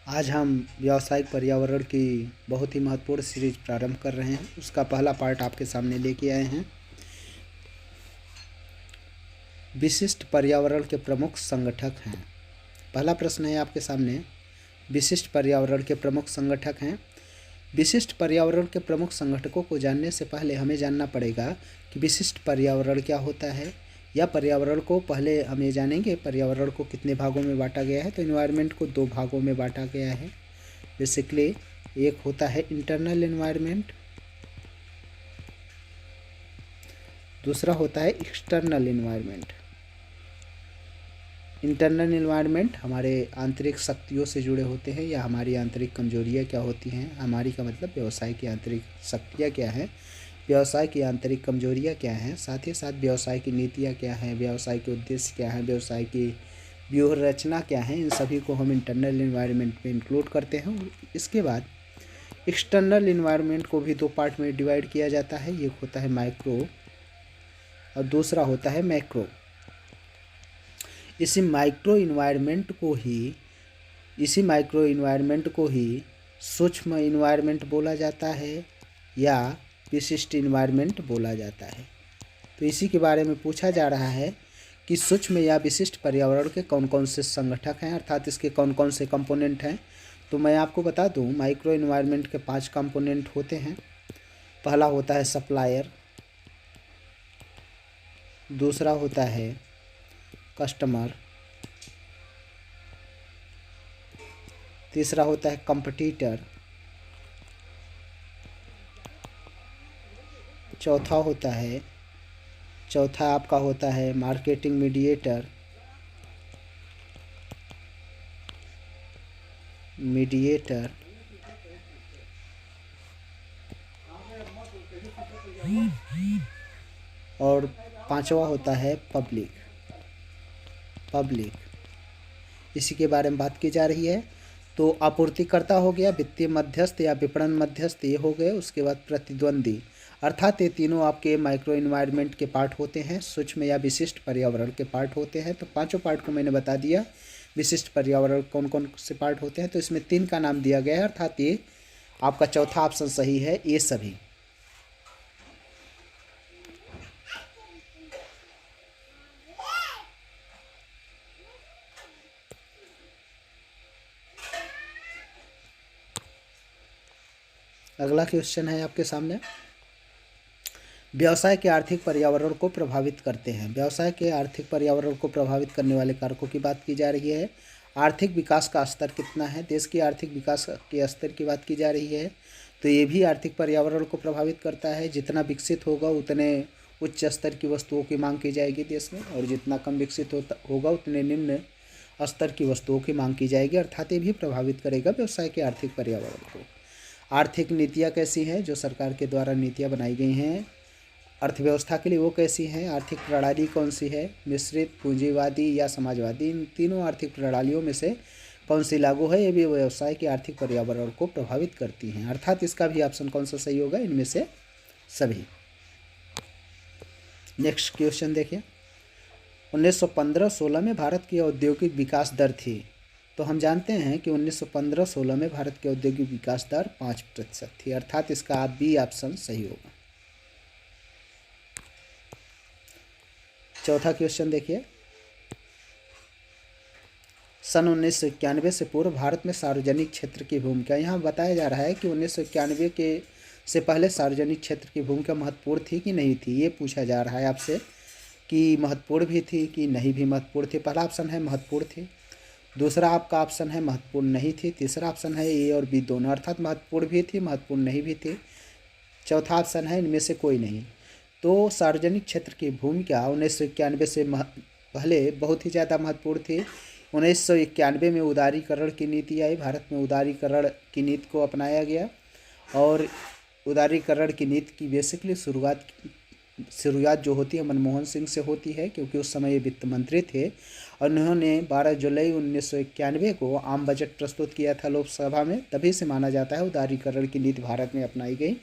आज हम व्यावसायिक पर्यावरण की बहुत ही महत्वपूर्ण सीरीज प्रारंभ कर रहे हैं। उसका पहला पार्ट आपके सामने लेके आए हैं। विशिष्ट पर्यावरण के प्रमुख संगठक हैं। पहला प्रश्न है आपके सामने, विशिष्ट पर्यावरण के प्रमुख संगठक हैं। विशिष्ट पर्यावरण के प्रमुख संगठकों को जानने से पहले हमें जानना पड़ेगा कि विशिष्ट पर्यावरण क्या होता है, या पर्यावरण को पहले हम ये जानेंगे पर्यावरण को कितने भागों में बांटा गया है। तो इन्वायरमेंट को दो भागों में बांटा गया है बेसिकली। एक होता है इंटरनल इन्वायरमेंट, दूसरा होता है एक्सटर्नल इन्वायरमेंट। इंटरनल इन्वायरमेंट हमारे आंतरिक शक्तियों से जुड़े होते हैं, या हमारी आंतरिक कमजोरियाँ क्या होती हैं। हमारी का मतलब व्यवसाय की आंतरिक शक्तियाँ क्या हैं, व्यवसाय की आंतरिक कमजोरियाँ क्या हैं, साथ ही साथ व्यवसाय की नीतियाँ क्या हैं, व्यवसाय के उद्देश्य क्या हैं, व्यवसाय की व्यूह रचना क्या है। इन सभी को हम इंटरनल इन्वायरमेंट में इंक्लूड करते हैं। इसके बाद एक्सटर्नल इन्वायरमेंट को भी दो पार्ट में डिवाइड किया जाता है। एक होता है माइक्रो और दूसरा होता है मैक्रो। इसी माइक्रो इन्वायरमेंट को ही सूक्ष्म इन्वायरमेंट बोला जाता है या विशिष्ट इन्वायरमेंट बोला जाता है। तो इसी के बारे में पूछा जा रहा है कि सूक्ष्म या विशिष्ट पर्यावरण के कौन कौन से संगठक हैं, अर्थात इसके कौन कौन से कंपोनेंट हैं। तो मैं आपको बता दूं, माइक्रो इन्वायरमेंट के 5 कंपोनेंट होते हैं। पहला होता है सप्लायर, दूसरा होता है कस्टमर, तीसरा होता है कंपटीटर, चौथा आपका होता है मार्केटिंग मीडिएटर, और पांचवा होता है पब्लिक। इसी के बारे में बात की जा रही है। तो आपूर्तिकर्ता हो गया, वित्तीय मध्यस्थ या विपणन मध्यस्थ ये हो गए। उसके बाद प्रतिद्वंदी, अर्थात ये तीनों आपके माइक्रो इन्वायरमेंट के पार्ट होते हैं, सूक्ष्म या विशिष्ट पर्यावरण के पार्ट होते हैं। तो पांचों पार्ट को मैंने बता दिया। विशिष्ट पर्यावरण कौन कौन से पार्ट होते हैं, तो इसमें 3 का नाम दिया गया है, अर्थात ये आपका चौथा ऑप्शन सही है, ये सभी। अगला क्वेश्चन है आपके सामने, व्यवसाय के आर्थिक पर्यावरण को प्रभावित करते हैं। व्यवसाय के आर्थिक पर्यावरण को प्रभावित करने वाले कारकों की बात की जा रही है। आर्थिक विकास का स्तर कितना है, देश की आर्थिक विकास के स्तर की बात की जा रही है। तो ये भी आर्थिक पर्यावरण को प्रभावित करता है। जितना विकसित होगा उतने उच्च स्तर की वस्तुओं की मांग की जाएगी देश में, और जितना कम विकसित होगा उतने निम्न स्तर की वस्तुओं की मांग की जाएगी, अर्थात ये भी प्रभावित करेगा व्यवसाय के आर्थिक पर्यावरण को। आर्थिक नीतियाँ कैसी हैं, जो सरकार के द्वारा नीतियाँ बनाई गई हैं अर्थव्यवस्था के लिए, वो कैसी हैं। आर्थिक प्रणाली कौन सी है, मिश्रित, पूंजीवादी या समाजवादी। इन तीनों आर्थिक प्रणालियों में से कौन सी लागू है, ये भी व्यवसाय के आर्थिक पर्यावरण को प्रभावित करती हैं, अर्थात इसका भी ऑप्शन कौन सा सही होगा, इनमें से सभी। नेक्स्ट क्वेश्चन देखिए, 1915-16 में भारत की औद्योगिक विकास दर थी। तो हम जानते हैं कि 1915-16 में भारत की औद्योगिक विकास दर 5% थी, अर्थात इसका बी ऑप्शन सही होगा। चौथा क्वेश्चन देखिए, सन 1991 से पूर्व भारत में सार्वजनिक क्षेत्र की भूमिका। यहाँ बताया जा रहा है कि 1991 के से पहले सार्वजनिक क्षेत्र की भूमिका महत्वपूर्ण थी कि नहीं थी, ये पूछा जा रहा है आपसे कि महत्वपूर्ण भी थी कि नहीं भी महत्वपूर्ण थी। पहला ऑप्शन है महत्वपूर्ण थी, दूसरा आपका ऑप्शन है महत्वपूर्ण नहीं थी, तीसरा ऑप्शन है ए और बी दोनों, अर्थात महत्वपूर्ण भी थी महत्वपूर्ण नहीं भी थी, चौथा ऑप्शन है इनमें से कोई नहीं। तो सार्वजनिक क्षेत्र की भूमिका 1991 से पहले बहुत ही ज़्यादा महत्वपूर्ण थी। 1991 में उदारीकरण की नीति आई, भारत में उदारीकरण की नीति को अपनाया गया, और उदारीकरण की नीति की बेसिकली शुरुआत जो होती है मनमोहन सिंह से होती है, क्योंकि उस समय ये वित्त मंत्री थे, और उन्होंने 12 जुलाई 1991 को आम बजट प्रस्तुत किया था लोकसभा में। तभी से माना जाता है उदारीकरण की नीति भारत में अपनाई गई,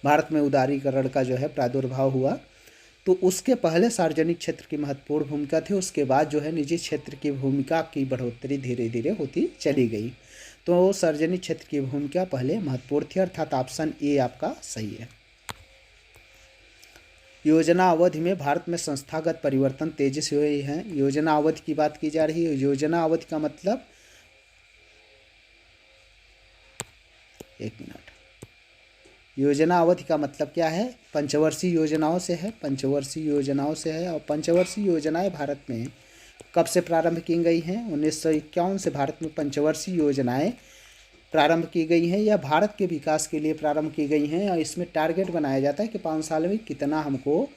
भारत में उदारीकरण का जो है प्रादुर्भाव हुआ। तो उसके पहले सार्वजनिक क्षेत्र की महत्वपूर्ण भूमिका थी, उसके बाद जो है निजी क्षेत्र की भूमिका की बढ़ोतरी धीरे धीरे होती चली गई। तो सार्वजनिक क्षेत्र की भूमिका पहले महत्वपूर्ण थी, अर्थात ऑप्शन ए आपका सही है। योजना अवधि में भारत में संस्थागत परिवर्तन तेजी से हुए हैं। योजना अवधि की बात की जा रही है। योजना अवधि का मतलब, एक मिनट, योजना अवधि का मतलब क्या है? पंचवर्षीय योजनाओं से है, पंचवर्षीय योजनाओं से है। और पंचवर्षीय योजनाएं भारत में कब से प्रारंभ की गई हैं? 1951 से भारत में पंचवर्षीय योजनाएं प्रारंभ की गई हैं या भारत के विकास के लिए प्रारंभ की गई हैं। और इसमें टारगेट बनाया जाता है कि 5 साल में कितना हमको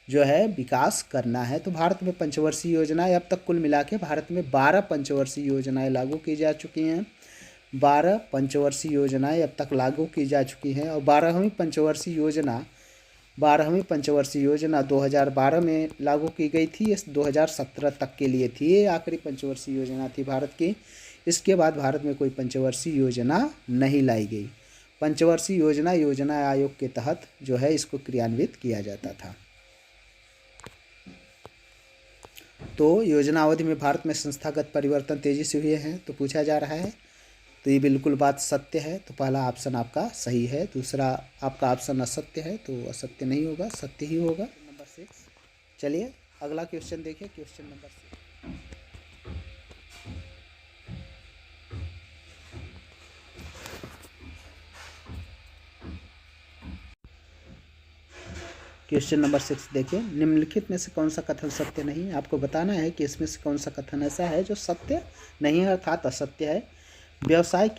जो है विकास करना है। तो भारत में पंचवर्षीय योजनाएं अब तक कुल मिला के भारत में 12 पंचवर्षीय योजनाएं लागू की जा चुकी हैं। 12 पंचवर्षीय योजनाएं अब तक लागू की जा चुकी हैं। और 12वीं पंचवर्षीय योजना 2012 में लागू की गई थी। इस 2017 तक के लिए थी, ये आखिरी पंचवर्षीय योजना थी भारत की। इसके बाद भारत में कोई पंचवर्षीय योजना नहीं लाई गई। पंचवर्षीय योजना आयोग के तहत जो है इसको क्रियान्वित किया जाता था। तो योजना अवधि में भारत में संस्थागत परिवर्तन तेजी से हुए हैं, तो पूछा जा रहा है। तो ये बिल्कुल बात सत्य है, तो पहला ऑप्शन आपका सही है। दूसरा आपका ऑप्शन असत्य है, तो असत्य नहीं होगा, सत्य ही होगा। नंबर 6। चलिए अगला क्वेश्चन देखिए, क्वेश्चन नंबर 6। क्वेश्चन नंबर 6 देखिए, निम्नलिखित में से कौन सा कथन सत्य नहीं है? आपको बताना है कि इसमें से कौन सा कथन ऐसा है जो सत्य नहीं है, अर्थात असत्य है। व्यवसाय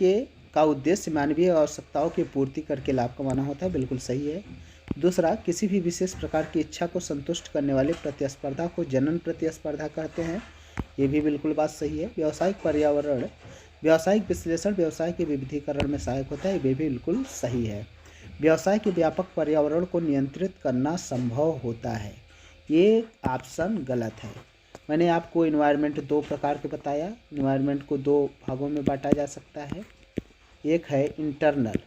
का उद्देश्य मानवीय आवश्यकताओं की पूर्ति करके लाभ कमाना होता है, बिल्कुल सही है। दूसरा, किसी भी विशेष प्रकार की इच्छा को संतुष्ट करने वाली प्रतिस्पर्धा को जनन प्रतिस्पर्धा कहते हैं, ये भी बिल्कुल बात सही है। व्यावसायिक विश्लेषण व्यवसाय के विविधीकरण में सहायक होता है, ये भी बिल्कुल सही है। व्यवसाय के व्यापक पर्यावरण को नियंत्रित करना संभव होता है, ये ऑप्शन गलत है। मैंने आपको इन्वायरमेंट 2 प्रकार के बताया। इन्वायरमेंट को 2 भागों में बांटा जा सकता है। एक है इंटरनल,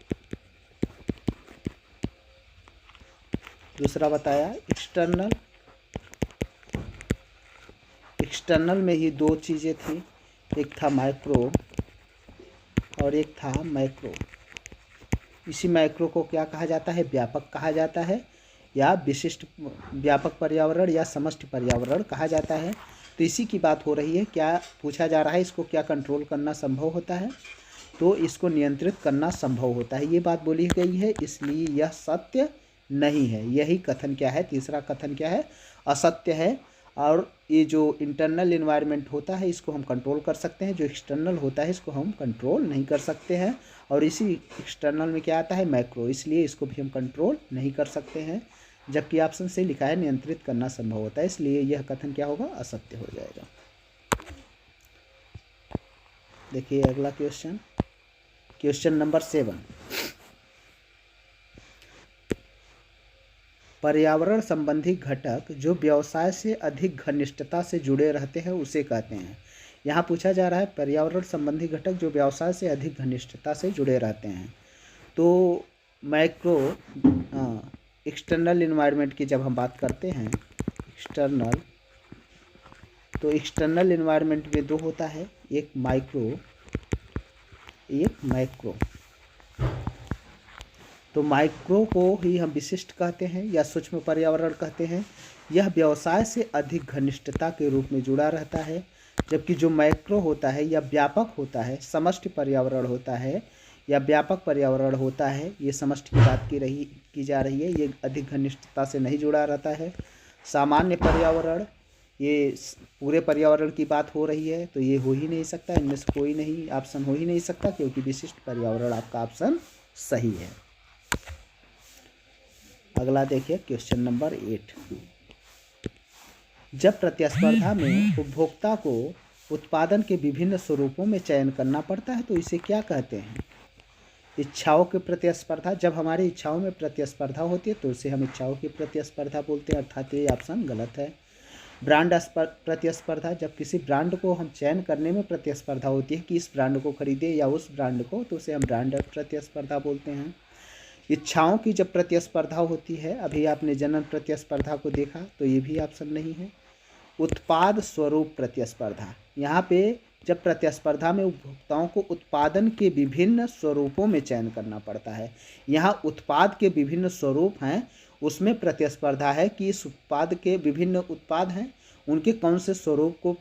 दूसरा बताया एक्सटर्नल। एक्सटर्नल में ही 2 चीज़ें थी, एक था माइक्रो और एक था मैक्रो। इसी मैक्रो को क्या कहा जाता है? व्यापक कहा जाता है, या विशिष्ट व्यापक पर्यावरण या समष्टि पर्यावरण कहा जाता है। तो इसी की बात हो रही है। क्या पूछा जा रहा है? इसको क्या कंट्रोल करना संभव होता है? तो इसको नियंत्रित करना संभव होता है, ये बात बोली गई है, इसलिए यह सत्य नहीं है। यही कथन क्या है? तीसरा कथन क्या है? असत्य है। और ये जो इंटरनल इन्वायरमेंट होता है इसको हम कंट्रोल कर सकते हैं, जो एक्सटर्नल होता है इसको हम कंट्रोल नहीं कर सकते हैं। और इसी एक्सटर्नल में क्या आता है? मैक्रो, इसलिए इसको भी हम कंट्रोल नहीं कर सकते हैं। जबकि ऑप्शन से लिखा है नियंत्रित करना संभव होता है, इसलिए यह कथन क्या होगा? असत्य हो जाएगा। देखिए अगला क्वेश्चन, क्वेश्चन नंबर 7। पर्यावरण संबंधी घटक जो व्यवसाय से अधिक घनिष्ठता से जुड़े रहते हैं उसे कहते हैं। यहाँ पूछा जा रहा है पर्यावरण संबंधी घटक जो व्यवसाय से अधिक घनिष्ठता से जुड़े रहते हैं। तो मैक्रो एक्सटर्नल इन्वायरमेंट की जब हम बात करते हैं, एक्सटर्नल, तो एक्सटर्नल इन्वायरमेंट में 2 होता है, एक माइक्रो एक मैक्रो। तो माइक्रो को ही हम विशिष्ट कहते हैं या सूक्ष्म पर्यावरण कहते हैं। यह व्यवसाय से अधिक घनिष्ठता के रूप में जुड़ा रहता है, जबकि जो मैक्रो होता है या व्यापक होता है, समष्टि पर्यावरण होता है या व्यापक पर्यावरण होता है, ये समष्टि की बात की जा रही है, ये अधिक घनिष्ठता से नहीं जुड़ा रहता है। सामान्य पर्यावरण, ये पूरे पर्यावरण की बात हो रही है, तो ये हो ही नहीं सकता, इनमें से कोई नहीं ऑप्शन हो ही नहीं सकता, क्योंकि विशिष्ट पर्यावरण आपका ऑप्शन सही है। अगला देखिए क्वेश्चन नंबर 8। जब प्रतिस्पर्धा में उपभोक्ता को उत्पादन के विभिन्न स्वरूपों में चयन करना पड़ता है तो इसे क्या कहते हैं? इच्छाओं की प्रतिस्पर्धा, जब हमारी इच्छाओं में प्रतिस्पर्धा होती है तो उसे हम इच्छाओं की प्रतिस्पर्धा बोलते हैं, अर्थात ये ऑप्शन गलत है। ब्रांड प्रतिस्पर्धा, जब किसी ब्रांड को हम चयन करने में प्रतिस्पर्धा होती है कि इस ब्रांड को खरीदे या उस ब्रांड को, तो उसे हम ब्रांड प्रतिस्पर्धा बोलते हैं। इच्छाओं की जब प्रतिस्पर्धा होती है, अभी आपने जनन प्रतिस्पर्धा को देखा, तो ये भी ऑप्शन नहीं है। उत्पाद स्वरूप प्रतिस्पर्धा, यहाँ पे जब प्रतिस्पर्धा में उपभोक्ताओं को उत्पादन के विभिन्न स्वरूपों में चयन करना पड़ता है। यहाँ उत्पाद के विभिन्न स्वरूप हैं, उसमें प्रतिस्पर्धा है कि इस उत्पाद के विभिन्न उत्पाद हैं, उनके कौन से स्वरूप को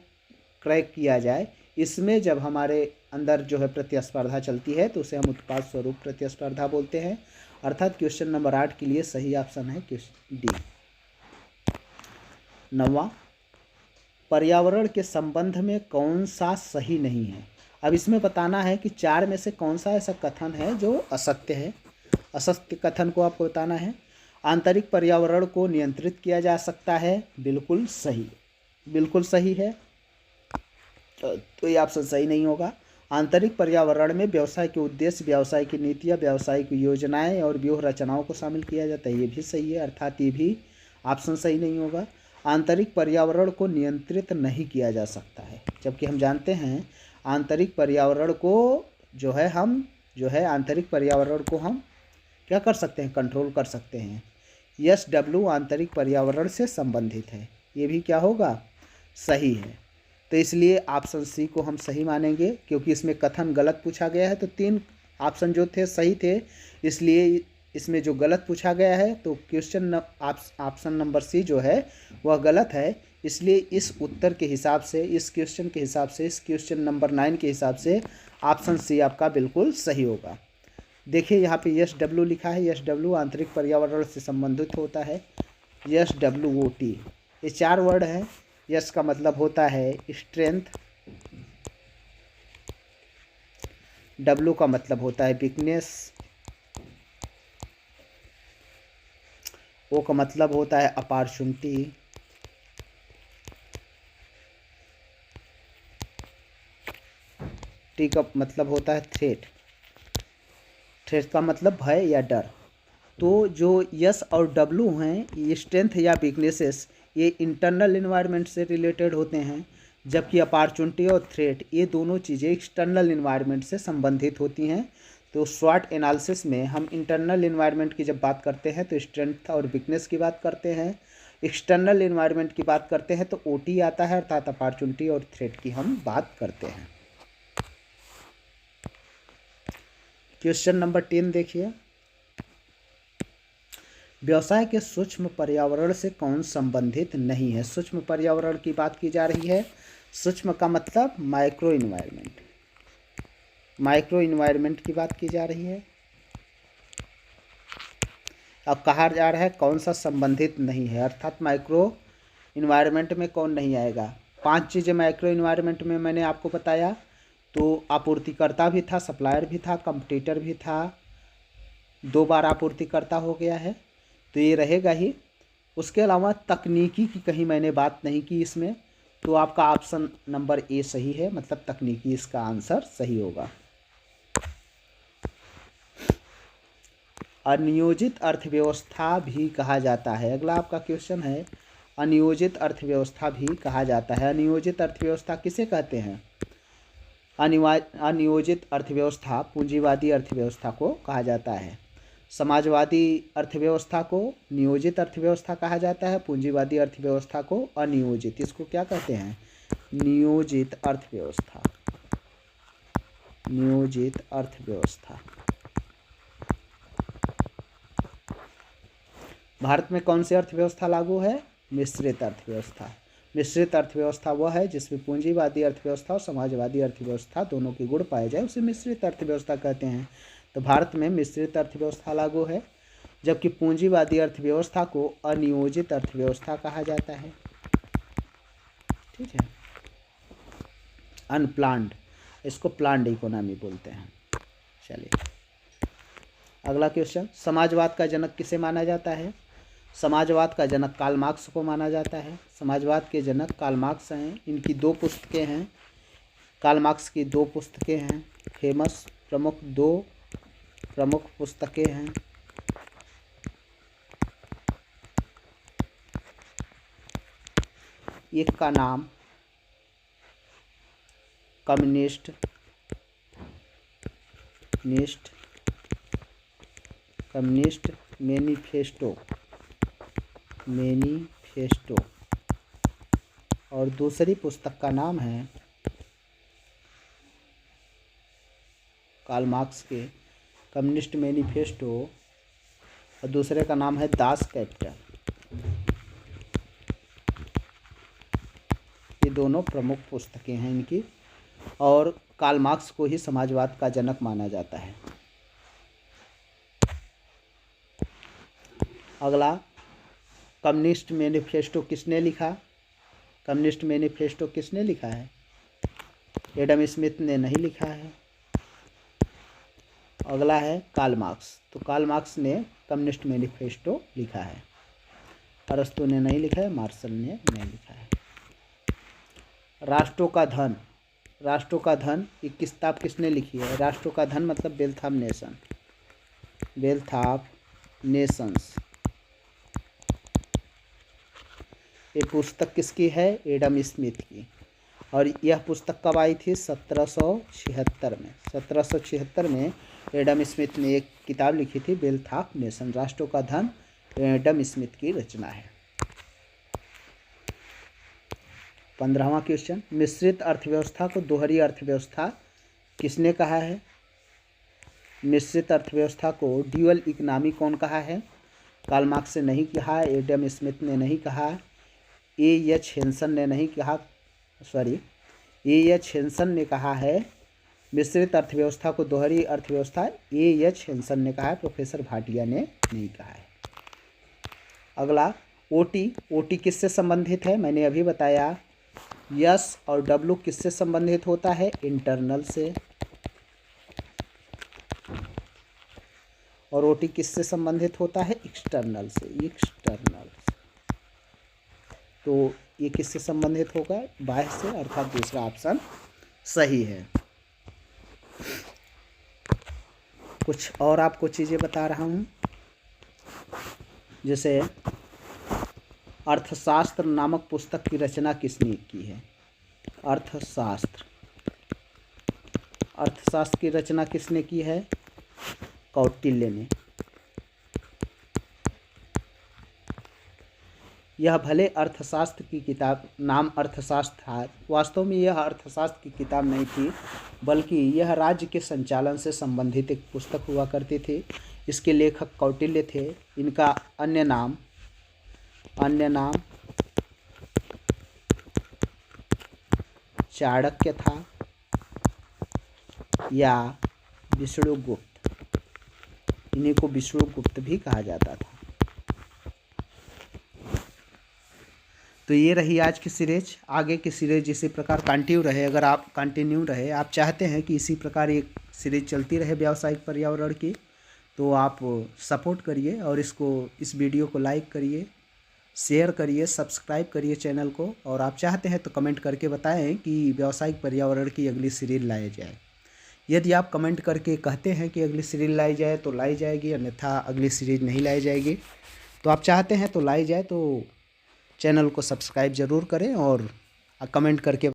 क्रय किया जाए। इसमें जब हमारे अंदर जो है प्रतिस्पर्धा चलती है तो उसे हम उत्पाद स्वरूप प्रतिस्पर्धा बोलते हैं। अर्थात क्वेश्चन नंबर 8 के लिए सही ऑप्शन है क्वेश्चन डी। 9वां, पर्यावरण के संबंध में कौन सा सही नहीं है। अब इसमें बताना है कि 4 में से कौन सा ऐसा कथन है जो असत्य है। असत्य कथन को आपको बताना है। आंतरिक पर्यावरण को नियंत्रित किया जा सकता है, बिल्कुल सही, बिल्कुल सही है, तो ये ऑप्शन सही नहीं होगा। आंतरिक पर्यावरण में व्यवसाय के उद्देश्य, व्यवसाय की नीतियाँ, व्यवसाय की योजनाएं और व्यूह रचनाओं को शामिल किया जाता है, ये भी सही है, अर्थात ये भी ऑप्शन सही नहीं होगा। आंतरिक पर्यावरण को नियंत्रित नहीं किया जा सकता है, जबकि हम जानते हैं आंतरिक पर्यावरण को जो है हम आंतरिक पर्यावरण को हम क्या कर सकते हैं, कंट्रोल कर सकते हैं। यस डब्ल्यू आंतरिक पर्यावरण से संबंधित है, ये भी क्या होगा, सही है। तो इसलिए ऑप्शन सी को हम सही मानेंगे, क्योंकि इसमें कथन गलत पूछा गया है। तो 3 ऑप्शन जो थे सही थे, इसलिए इसमें जो गलत पूछा गया है तो ऑप्शन नंबर सी जो है वह गलत है। इसलिए इस उत्तर के हिसाब से, इस क्वेश्चन के हिसाब से, इस क्वेश्चन नंबर 9 के हिसाब से ऑप्शन सी आपका बिल्कुल सही होगा। देखिए यहाँ पे यस डब्ल्यू लिखा है, यस डब्ल्यू आंतरिक पर्यावरण से संबंधित होता है। यस डब्ल्यू ओ टी, ये 4 वर्ड हैं। यस का मतलब होता है स्ट्रेंथ, डब्ल्यू का मतलब होता है वीकनेस, ओ का मतलब होता है अपॉर्चुनिटी, टी का मतलब होता है थ्रेट, थ्रेट का मतलब भय या डर। तो जो यस और डब्ल्यू हैं, ये स्ट्रेंथ या वीकनेसेस, ये इंटरनल इन्वायरमेंट से रिलेटेड होते हैं, जबकि अपॉर्चुनिटी और थ्रेट ये दोनों चीज़ें एक्सटर्नल इन्वायरमेंट से संबंधित होती हैं। तो स्वॉट एनालिसिस में हम इंटरनल इन्वायरमेंट की जब बात करते हैं तो स्ट्रेंथ और वीकनेस की बात करते हैं, एक्सटर्नल इन्वायरमेंट की बात करते हैं तो ओटी आता है, अर्थात अपॉर्चुनिटी और थ्रेट की हम बात करते हैं। क्वेश्चन नंबर 10 देखिए, व्यवसाय के सूक्ष्म पर्यावरण से कौन संबंधित नहीं है। सूक्ष्म पर्यावरण की बात की जा रही है। सूक्ष्म का मतलब माइक्रो इन्वायरमेंट, माइक्रो इन्वायरमेंट की बात की जा रही है। अब कहा जा रहा है कौन सा संबंधित नहीं है, अर्थात माइक्रो इन्वायरमेंट में कौन नहीं आएगा। 5 चीज़ें माइक्रो इन्वायरमेंट में मैंने आपको बताया। तो आपूर्तिकर्ता भी था, सप्लायर भी था, कंपटीटर भी था, 2 बार आपूर्तिकर्ता हो गया है, तो ये रहेगा ही। उसके अलावा तकनीकी की कहीं मैंने बात नहीं की इसमें, तो आपका ऑप्शन नंबर ए सही है, मतलब तकनीकी इसका आंसर सही होगा। अनियोजित अर्थव्यवस्था भी कहा जाता है, अगला आपका क्वेश्चन है, अनियोजित अर्थव्यवस्था भी कहा जाता है। अनियोजित अर्थव्यवस्था किसे कहते हैं। अनियोजित अर्थव्यवस्था पूंजीवादी अर्थव्यवस्था को कहा जाता है। समाजवादी अर्थव्यवस्था को नियोजित अर्थव्यवस्था कहा जाता है, पूंजीवादी अर्थव्यवस्था को अनियोजित, इसको क्या कहते हैं, नियोजित अर्थव्यवस्था, नियोजित अर्थव्यवस्था। भारत में कौन सी अर्थव्यवस्था लागू है, मिश्रित अर्थव्यवस्था। मिश्रित अर्थव्यवस्था वह है जिसमें पूंजीवादी अर्थव्यवस्था और समाजवादी अर्थव्यवस्था दोनों के गुण पाए जाए, उसे मिश्रित अर्थव्यवस्था कहते हैं। तो भारत में मिश्रित अर्थव्यवस्था लागू है, जबकि पूंजीवादी अर्थव्यवस्था को अनियोजित अर्थव्यवस्था कहा जाता है। ठीक है, अनप्लान्ड, इसको प्लान्ड इकोनॉमी बोलते हैं। चलिए अगला क्वेश्चन, समाजवाद का जनक किसे माना जाता है। समाजवाद का जनक कार्ल मार्क्स को माना जाता है। समाजवाद के जनक कार्ल मार्क्स हैं, इनकी 2 पुस्तकें हैं। कार्ल मार्क्स की 2 पुस्तकें हैं, फेमस दो प्रमुख पुस्तकें हैं। एक का नाम कम्युनिस्ट मैनिफेस्टो और दूसरी पुस्तक का नाम है कार्ल मार्क्स के कम्युनिस्ट मैनिफेस्टो और दूसरे का नाम है दास कैपिटल। ये दोनों प्रमुख पुस्तकें हैं इनकी, और कार्ल मार्क्स को ही समाजवाद का जनक माना जाता है। अगला, कम्युनिस्ट मैनिफेस्टो किसने लिखा? कम्युनिस्ट मैनिफेस्टो किसने लिखा है? एडम स्मिथ ने नहीं लिखा है। अगला है कार्ल मार्क्स, तो कार्ल मार्क्स ने कम्युनिस्ट मैनिफेस्टो लिखा है। अरस्तु ने नहीं लिखा है, मार्शल ने नहीं लिखा है। राष्ट्रों का धन, राष्ट्रों का धन ये किताब किसने लिखी है? राष्ट्रों का धन मतलब wealth of nation, wealth of Nations. ये पुस्तक किसकी है? एडम स्मिथ की। और यह पुस्तक कब आई थी? 1776 में। 1776 में एडम स्मिथ ने एक किताब लिखी थी, वेल्थ ऑफ नेशन, राष्ट्रों का धन। एडम स्मिथ की रचना है। 15वां क्वेश्चन, मिश्रित अर्थव्यवस्था को दोहरी अर्थव्यवस्था किसने कहा है? मिश्रित अर्थव्यवस्था को ड्यूअल इकोनॉमी कौन कहा है? कार्ल मार्क्स ने नहीं कहा, एडम स्मिथ ने नहीं कहा, एच हेंसन ने नहीं कहा, एच हेंसन ने कहा है मिश्रित अर्थव्यवस्था को दोहरी अर्थव्यवस्था, एच हेंसन ने कहा है, प्रोफेसर भाटिया ने नहीं कहा है। अगला, ओटी किससे संबंधित है? मैंने अभी बताया। यस और डब्लू किससे संबंधित होता है? इंटरनल से। और ओटी किससे संबंधित होता है? एक्सटर्नल से, एक्सटर्नल। तो ये किससे संबंधित होगा? बाह्य से, अर्थात दूसरा ऑप्शन सही है। कुछ और आपको चीज़ें बता रहा हूँ, जैसे अर्थशास्त्र नामक पुस्तक की रचना किसने की है? अर्थशास्त्र की रचना किसने की है? कौटिल्य ने। यह भले अर्थशास्त्र की किताब, नाम अर्थशास्त्र था, वास्तव में यह अर्थशास्त्र की किताब नहीं थी, बल्कि यह राज्य के संचालन से संबंधित एक पुस्तक हुआ करती थी। इसके लेखक कौटिल्य थे। इनका अन्य नाम चाणक्य था या विष्णुगुप्त। इन्हीं को विष्णुगुप्त भी कहा जाता था। तो ये रही आज की सीरीज। आगे की सीरीज इसी प्रकार कंटिन्यू रहे, आप चाहते हैं कि इसी प्रकार एक सीरीज चलती रहे व्यावसायिक पर्यावरण की, तो आप सपोर्ट करिए और इस वीडियो को लाइक करिए, शेयर करिए, सब्सक्राइब करिए चैनल को। और आप चाहते हैं तो कमेंट करके बताएं कि व्यावसायिक पर्यावरण की अगली सीरीज लाई जाए। यदि आप कमेंट करके कहते हैं कि अगली सीरीज लाई जाए तो लाई जाएगी, अन्यथा अगली सीरीज नहीं लाई जाएगी। तो आप चाहते हैं तो लाई जाए, तो चैनल को सब्सक्राइब ज़रूर करें और कमेंट करके